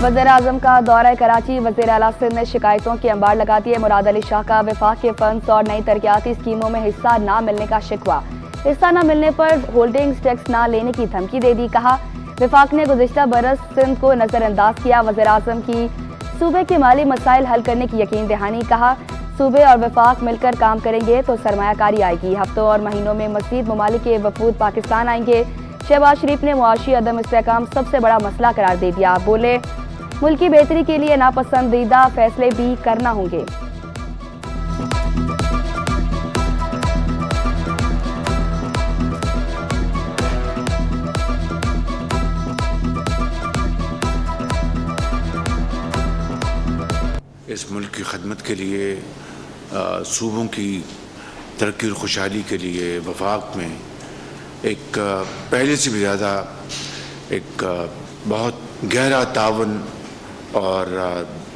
वज़ीर-ए-आज़म का दौरा कराची। वज़ीर आला सिंध ने शिकायतों की अंबार लगा दी है। मुराद अली शाह का वफाक के फंड्स और नई तरक्याती स्कीमों में हिस्सा न मिलने का शिकवा। हिस्सा न मिलने पर होल्डिंग टैक्स न लेने की धमकी दे दी। कहा, वफाक ने गुज़िश्ता बरस सिंध को नजरअंदाज किया। वज़ीर-ए-आज़म की सूबे के माली मसाइल हल करने की यकीन दहानी। कहा, सूबे और वफाक मिलकर काम करेंगे तो सरमायाकारी आएगी। हफ्तों और महीनों में मज़ीद ममालिक के वफूद पाकिस्तान आएंगे। शहबाज शरीफ ने मुआशी अदम इस्तेहकाम सबसे बड़ा मसला करार दे दिया। बोले, मुल्क की बेहतरी के लिए नापसंदीदा फैसले भी करना होंगे। इस मुल्क की खदमत के लिए, सूबों की तरक्की और खुशहाली के लिए वफाक में एक पहले से भी ज़्यादा एक बहुत गहरा तावन और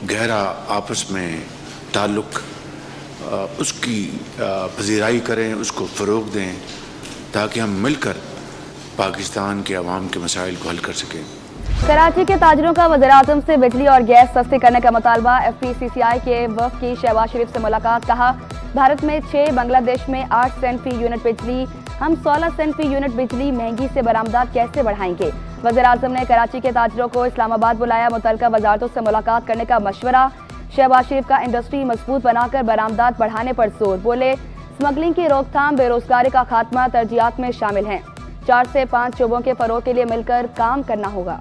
गहरा आपस में ताल्लुक़, उसकी पज़ीराई करें, उसको फ़रोग़ दें ताकि हम मिलकर पाकिस्तान के अवाम के मसाइल को हल कर सकें। कराची के ताजरों का वज़ीर-ए-आज़म से बिजली और गैस सस्ती करने का मुतालबा। FPCCI के वफ़द की शहबाज शरीफ से मुलाकात। कहा, भारत में 6, बांग्लादेश में 8 सेंट फी यूनिट बिजली, हम 16 सेंट फी यूनिट बिजली महंगी से बरामदात कैसे बढ़ाएंगे। वज़ीर-ए-आज़म ने कराची के ताजरों को इस्लामाबाद बुलाया। मुतल्लिका वजारतों से मुलाकात करने का मशवरा। शहबाज शरीफ का इंडस्ट्री मजबूत बनाकर बरामदात बढ़ाने पर जोर। बोले, स्मगलिंग की रोकथाम, बेरोजगारी का खात्मा तरजीहात में शामिल हैं। 4 से 5 शोबों के फरोग के लिए मिलकर काम करना होगा।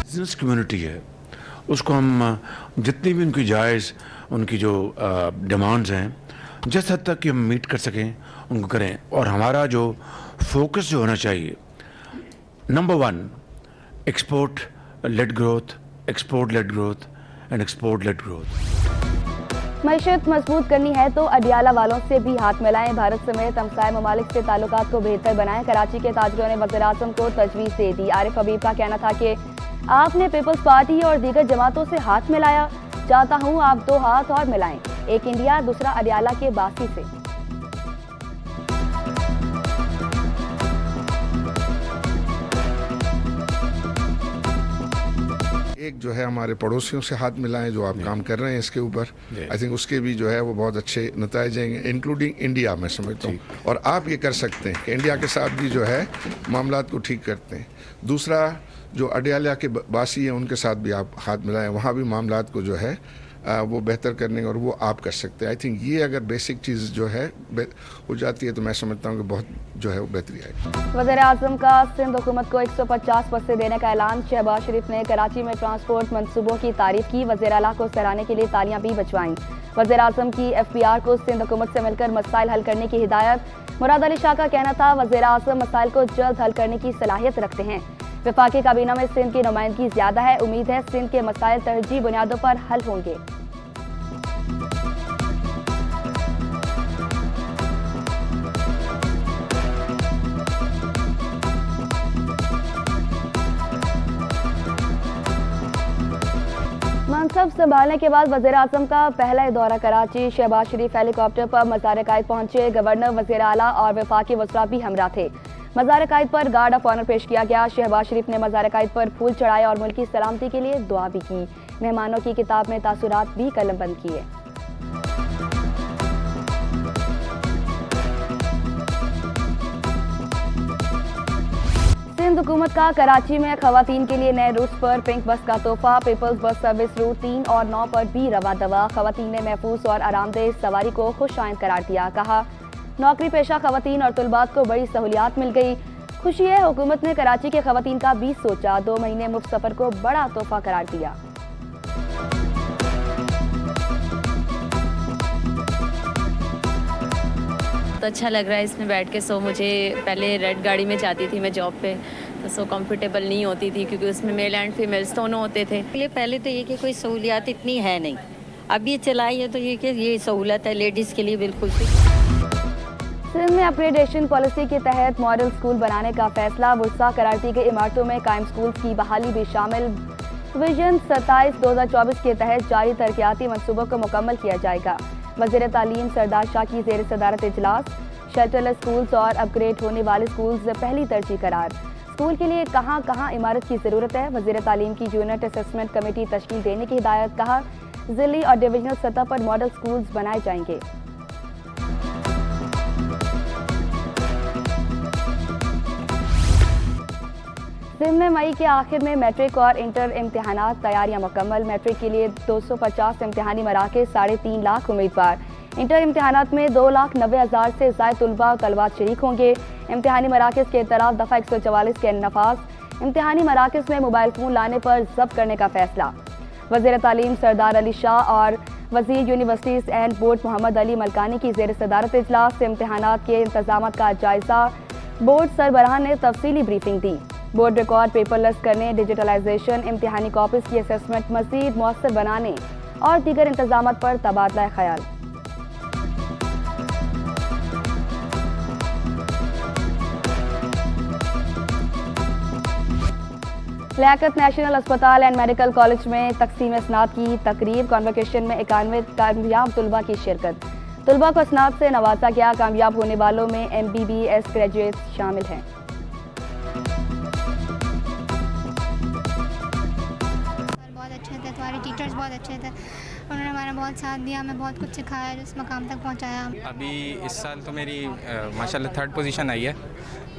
बिजनेस कम्युनिटी है, उसको हम जितनी भी उनकी जायज़, उनकी जो डिमांड्स हैं, जिस हद तक कि हम मीट कर सकें उनको करें। और हमारा जो फोकस जो होना चाहिए, number 1 export led growth, export led growth and export led growth. मईशत मजबूत करनी है तो अडियाला वालों से भी हाथ मिलाएं। भारत समेत हमसाय ममालिक से ताल्लुकात को बेहतर बनाएं। कराची के ताजरों ने वज़ीर-ए-आज़म को तजवीज़ दे दी। आरिफ हबीब का कहना था कि आपने पीपल्स पार्टी और दीगर जमातों से हाथ मिलाया, चाहता हूं आप 2 हाथ और मिलाएं, एक इंडिया दूसरा अडियाला के बासी से। एक जो है हमारे पड़ोसियों से हाथ मिलाएं, जो आप काम कर रहे हैं इसके ऊपर, आई थिंक उसके भी जो है वो बहुत अच्छे नताइज आएंगे, इंक्लूडिंग इंडिया, मैं समझता हूँ। और आप ये कर सकते हैं कि इंडिया के साथ भी जो है मामलात को ठीक करते हैं। दूसरा, जो अडियाला के बासी हैं उनके साथ भी आप हाथ मिलाएं, वहाँ भी मामलात को जो है वो बेहतर करने और वो आप कर सकते हैं। आई थिंक ये अगर बेसिक चीज़ जो है हो जाती है तो मैं समझता हूँ कि बहुत जो है वो बेहतरी आएगी। वज़ीर-ए-आज़म का सिंध हुकूमत को 150 बसें देने का ऐलान। शहबाज शरीफ ने कराची में ट्रांसपोर्ट मंसूबों की तारीफ की। वज़ीर आला को सराहने के लिए तालियां भी बजवाईं। वज़ीर-ए-आज़म की FPR को सिंध हुकूमत से मिलकर मसाइल हल करने की हिदायत। मुराद अली शाह का कहना था, वज़ीर-ए-आज़म मसाइल को जल्द हल करने की सलाहियत रखते हैं। वफाकी काबीना में सिंध की नुमाइंदगी ज्यादा है। उम्मीद है सिंध के मसाइल तरजीह बुनियादों पर हल होंगे। मनसब संभालने के बाद वज़ीर-ए-आज़म का पहला दौरा कराची। शहबाज शरीफ हेलीकॉप्टर पर मज़ार-ए-कायद पहुंचे। गवर्नर, वज़ीर आला और वफाकी वज़रा भी हमरा थे। मज़ार-ए-कायद पर गार्ड ऑफ ऑनर पेश किया गया। शहबाज शरीफ ने मज़ार-ए-कायद पर फूल चढ़ाए और मुल्क की सलामती के लिए दुआ भी की। मेहमानों की किताब में तासुरात भी कलमबंद किए। सिंध हुकूमत का कराची में खवातीन के लिए नए रूट्स पर पिंक बस का तोहफा। पीपल्स बस सर्विस रूट 3 और 9 पर भी रवा दवा। खवातीन ने महफूज और आरामदेह सवारी को खुशाइंद करार दिया। कहा, नौकरी पेशा खवातीन और तुलबात को बड़ी सहूलियात मिल गई। खुशी है हुकूमत ने कराची के खवातीन का भी सोचा। 2 महीने मुफ्त सफर को बड़ा तोहफा करार दिया। तो अच्छा लग रहा है इसमें बैठ के। मुझे पहले रेड गाड़ी में जाती थी मैं जॉब पे, तो कंफर्टेबल नहीं होती थी क्योंकि उसमें मेल एंड फीमेल्स दोनों होते थे। पहले तो ये कि कोई सहूलियात इतनी है नहीं, अब ये चलाई है तो ये कि ये सहूलत है लेडीज़ के लिए बिल्कुल। सिंध में अपग्रेडेशन पॉलिसी के तहत मॉडल स्कूल बनाने का फैसला। वुस्सा करार दी गई इमारतों में कायम स्कूल की बहाली भी शामिल। विजन 27-2024 के तहत जारी तरक्याती मंसूबों को मुकम्मल किया जाएगा। वज़ीर तालीम सरदार शाह की ज़ेर सदारत इजलास। शेल्टरलेस स्कूल्स और अपग्रेड होने वाले स्कूल्स पहली तरजीह करार। स्कूल के लिए कहां कहां इमारत की ज़रूरत है, वज़ीर तालीम की यूनिट असेसमेंट कमेटी तश्कील देने की हिदायत। कहा ज़िली और डिविजनल सतह पर मॉडल स्कूल्स बनाए जाएंगे। सिंध में मई के आखिर में मैट्रिक और इंटर इम्तिहानात, तैयारियां मुकम्मल। मैट्रिक के लिए 250 इम्तिहानी मराकज़, 3.5 लाख उम्मीदवार। इंटर इम्तिहानात में 2,90,000 से ज़ायद तलबा और तलबात शरीक होंगे। इम्तिहानी मराकज़ के इतराफ़ दफ़ा 144 के नफाज। इम्तिहानी मराकज़ में मोबाइल फ़ोन लाने पर ज़ब्त करने का फैसला। वज़ीर तालीम सरदार अली शाह और वज़ीर universities and board Mohammad Ali Malkani की ज़ेर सदारत इजलास से इम्तिहानात के इंतज़ाम का जायज़ा। बोर्ड सरबराहान ने तफसीली ब्रीफिंग दी। बोर्ड रिकॉर्ड पेपरलेस करने, डिजिटलाइजेशन, इम्तिहानी कॉपीज़ की असेसमेंट मज़ीद मौसर बनाने और दीगर इंतज़ामात पर तबादला ख्याल। लियाकत नेशनल अस्पताल एंड मेडिकल कॉलेज में तकसीम स्नात की तकरीब। कॉन्वोकेशन में 91 कामयाब तलबा की शिरकत। तलबा को स्नात से नवाजा गया। कामयाब होने वालों में MBBS ग्रेजुएट्स शामिल हैं। बहुत अच्छे थे, तुम्हारे टीचर्स बहुत अच्छे थे, उन्होंने हमारा बहुत साथ दिया, हमें बहुत कुछ सिखाया, जिस मकाम तक पहुंचाया। अभी इस साल तो मेरी माशाल्लाह 3rd पोजीशन आई है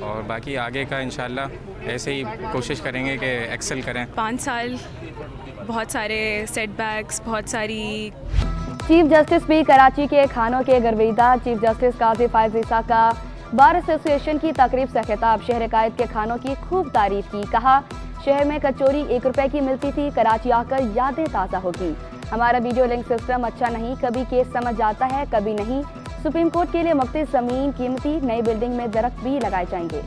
और बाकी आगे का इंशाल्लाह ऐसे ही कोशिश करेंगे कि एक्सेल करें। 5 साल बहुत सारे सेटबैक्स, बहुत सारी। चीफ जस्टिस भी कराची के खानों के गर्विदा। चीफ जस्टिस काजी फायज ईसा का बार एसोसिएशन की तकरीब से खिताब। शहर कायद के खानों की खूब तारीफ की। कहा शहर में कचौरी 1 रुपए की मिलती थी, कराची आकर यादें ताज़ा होगी। हमारा वीडियो लिंक सिस्टम अच्छा नहीं, कभी केस समझ आता है कभी नहीं। सुप्रीम कोर्ट के लिए मुख्तलिफ ज़मीन कीमती, नई बिल्डिंग में दरख्त भी लगाए जाएंगे।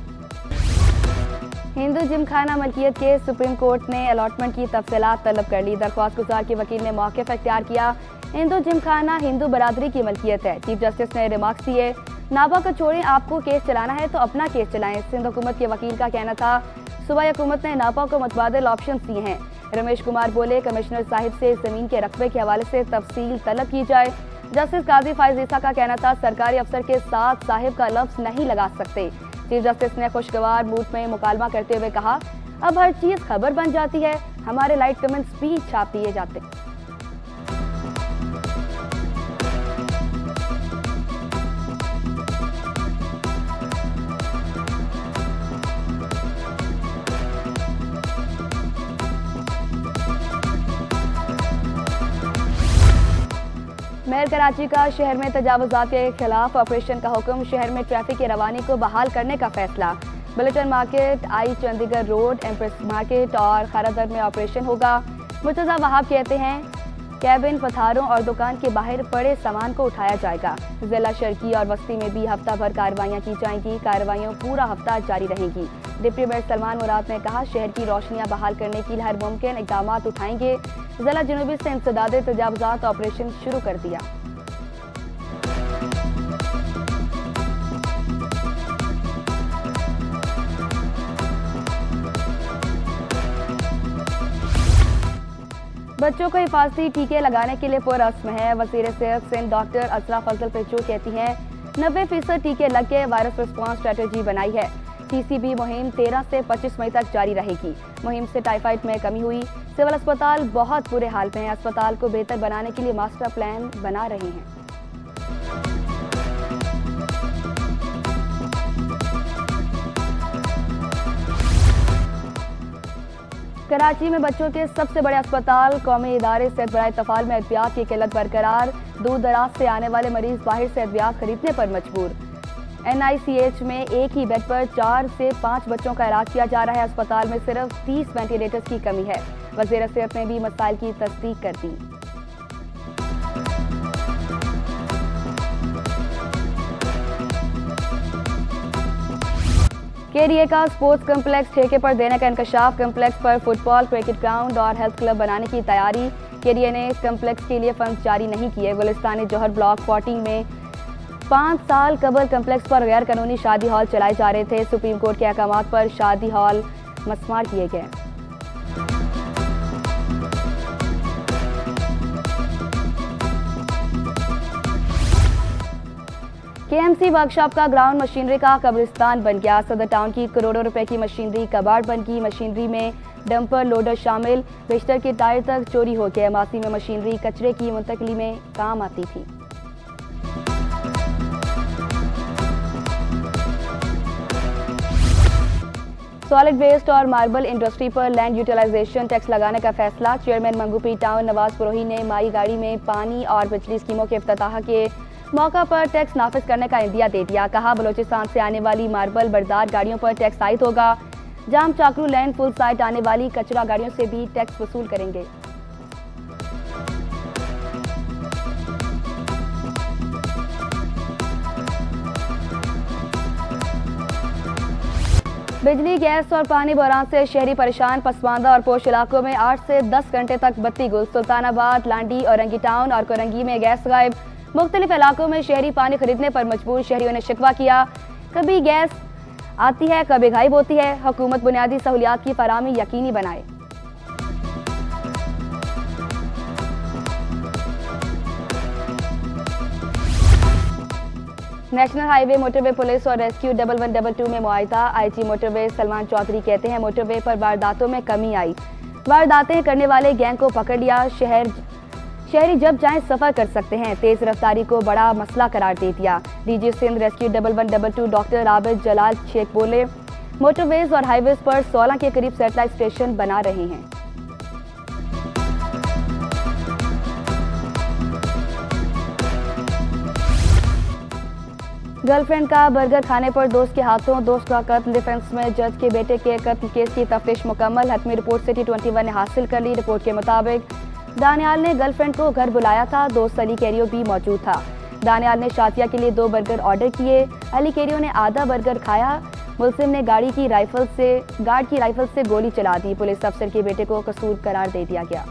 हिंदू जिमखाना मलकियत के सुप्रीम कोर्ट ने अलॉटमेंट की तफसीलात तलब कर ली। दरख्वास्त गुजार के वकील ने मौक़िफ़ इख्तियार किया। हिंदू जिमखाना हिंदू बरादरी की मलकियत है। चीफ जस्टिस ने रिमार्क्स दिए, नाबा को छोड़ें, आपको केस चलाना है तो अपना केस चलाएं। सिंध हुकूमत के वकील का कहना था सूबाई हुकूमत ने नापा को मुतबादिल ऑप्शन दिए हैं। रमेश कुमार बोले, कमिश्नर साहिब से ज़मीन के रकबे के हवाले से तफसील तलब की जाए। जस्टिस काजी फायज ईसा का कहना था सरकारी अफसर के साथ साहिब का लफ्ज़ नहीं लगा सकते। चीफ जस्टिस ने खुशगवार मूड में मुकालमा करते हुए कहा, अब हर चीज़ खबर बन जाती है, हमारे लाइट कमेंट्स भी छाप दिए जाते। मेयर कराची का शहर में तजावुज़ात के खिलाफ ऑपरेशन का हुक्म। शहर में ट्रैफिक की रवानी को बहाल करने का फैसला। बुलेटिन मार्केट, आई चंडीगढ़ रोड, एम्प्रेस मार्केट और खरादर में ऑपरेशन होगा। मुर्तज़ा वहाब कहते हैं कैबिन, पथारों और दुकान के बाहर पड़े सामान को उठाया जाएगा। जिला शर्की और वस्ती में भी हफ्ता भर कार्रवाइयाँ की जाएंगी। कार्रवाइयाँ पूरा हफ्ता जारी रहेंगी। डिप्टी मेयर सलमान मुराद ने कहा शहर की रोशनियाँ बहाल करने के लिए हर मुमकिन इक़दाम उठाएंगे। जिला जनूबी से इंसदादे तजावुज़ात ऑपरेशन शुरू कर दिया। बच्चों को हिफाजती टीके लगाने के लिए पुरअज़्म है। वज़ीर सेहत सिंध डॉक्टर असरा फजल पेचू कहती हैं 90% टीके लग के वायरस रिस्पॉन्स स्ट्रेटजी बनाई है। TCB मुहिम 13 से 25 मई तक जारी रहेगी। मुहिम से टाइफाइड में कमी हुई। सिविल अस्पताल बहुत बुरे हाल में है। अस्पताल को बेहतर बनाने के लिए मास्टर प्लान बना रहे हैं। कराची में बच्चों के सबसे बड़े अस्पताल कौमी इदारे सेहत बराए तफाल में अद्वियात की किल्लत बरकरार। दूर दराज से आने वाले मरीज बाहर से अद्वियात खरीदने पर मजबूर। NICH में एक ही बेड पर 4 से 5 बच्चों का इलाज किया जा रहा है। अस्पताल में सिर्फ 30 वेंटिलेटर्स की कमी है। वज़ीर सेहत ने भी मसाइल की तस्दीक कर दी। KDA का स्पोर्ट्स कम्प्लेक्स ठेके पर देने का इंकशाफ। कम्प्लेक्स पर फुटबॉल, क्रिकेट ग्राउंड और हेल्थ क्लब बनाने की तैयारी। KDA ने कम्प्लेक्स के लिए फंड जारी नहीं किए। गुलिस्तान जौहर ब्लॉक 14 में 5 साल कबल कम्प्लेक्स पर गैर कानूनी शादी हॉल चलाए जा रहे थे। सुप्रीम कोर्ट के अहकामात पर शादी हॉल मस्मार किए गए। KMC वर्कशॉप का ग्राउंड मशीनरी का कब्रिस्तान बन गया। सदर टाउन की करोड़ों रुपए की मशीनरी कबाड़ बन गई। मशीनरी में डंपर लोडर शामिल, बिस्तर के टायर तक चोरी हो गए। मासी में मशीनरी कचरे की मुंतकली में काम आती थी। सॉलिड वेस्ट और मार्बल इंडस्ट्री पर लैंड यूटिलाइजेशन टैक्स लगाने का फैसला। चेयरमैन मंगूपी टाउन नवाज पुरोही ने माई गाड़ी में पानी और बिजली स्कीमों के इफ्तिताह के मौका पर टैक्स नाफिज करने का इंदिया दे दिया। कहा, बलूचिस्तान से आने वाली मार्बल बरदार गाड़ियों पर टैक्स आयद होगा। जाम चाकरू लैंड फुल साइट आने वाली कचरा गाड़ियों से भी टैक्स वसूल करेंगे। बिजली, गैस और पानी बहरान से शहरी परेशान। पसमानदा और पोश इलाकों में 8 से 10 घंटे तक बत्ती गुल। सुल्तानाबाद, लांडी, औरंगी टाउन और कोरंगी में गैस गायब। मुख्तलिफ इलाकों में शहरी पानी खरीदने पर मजबूर। शहरियों ने शिकवा किया, कभी गैस आती है कभी गायब होती है। हुकूमत बुनियादी सहूलियात की फराहमी यकीनी बनाए। नेशनल हाईवे मोटरवे पुलिस और रेस्क्यू 1122 में मुआयदा। आईजी मोटरवे सलमान चौधरी कहते हैं, मोटरवे पर वारदातों में कमी आई। वारदातें करने वाले गैंग को पकड़ लिया। शहरी जब चाहें सफर कर सकते हैं। तेज रफ्तारी को बड़ा मसला करार दे दिया। DG Sindh rescue 1122 doctor Abid Jalal Sheikh बोले, मोटरवेज और हाईवेज पर 16 के करीब सैटेलाइट स्टेशन बना रहे हैं। गर्लफ्रेंड का बर्गर खाने पर दोस्त के हाथों, दोस्त का कत्ल। डिफेंस में जज के बेटे के कत्ल केस की तफ्तीश मुकम्मल। हतमी रिपोर्ट सिटी 21 ने हासिल कर ली। रिपोर्ट के मुताबिक दानियाल ने गर्लफ्रेंड को घर बुलाया था। दोस्त अली कैरियो भी मौजूद था। दानियाल ने शातिया के लिए 2 बर्गर ऑर्डर किए। अली कैरियो ने आधा बर्गर खाया। मुलजिम ने गार्ड की राइफल से गोली चला दी। पुलिस अफसर के बेटे को कसूर करार दे दिया गया।